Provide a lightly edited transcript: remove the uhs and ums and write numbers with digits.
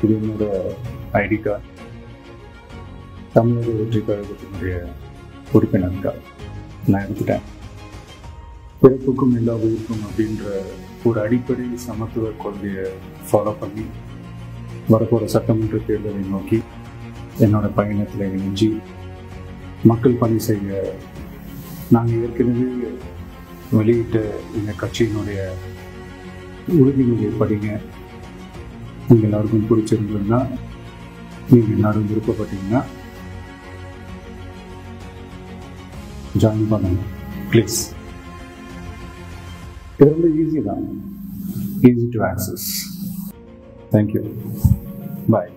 இது என்னோட ID card. தமிழக வெற்றி கழகத்தினுடைய உறுப்பினர் கார்டு நான் எடுத்துட்டேன். பிறப்புக்கும் எல்லா உயிருக்கும் அப்படின்ற ஒரு அடிப்படை சமத்துவ கொள்கையை ஃபாலோ பண்ணி வரப்போகிற சட்டமன்ற தேர்தலை நோக்கி என்னோட பயணத்தில் இணைஞ்சி மக்கள் பணி செய்ய நாங்கள் ஏற்கனவே வெளியிட்ட எங்கள் கட்சியினுடைய உறுதிமொழியை படிங்க. நீங்கள் எல்லாருக்கும் பிடிச்சிருந்ததுன்னா, நீங்கள் எல்லாரும் விருப்பப்பட்டீங்கன்னா ஜாயின் பண்ணுங்க ப்ளீஸ். இது ரொம்ப ஈஸி தான், easy to access. Thank you, bye.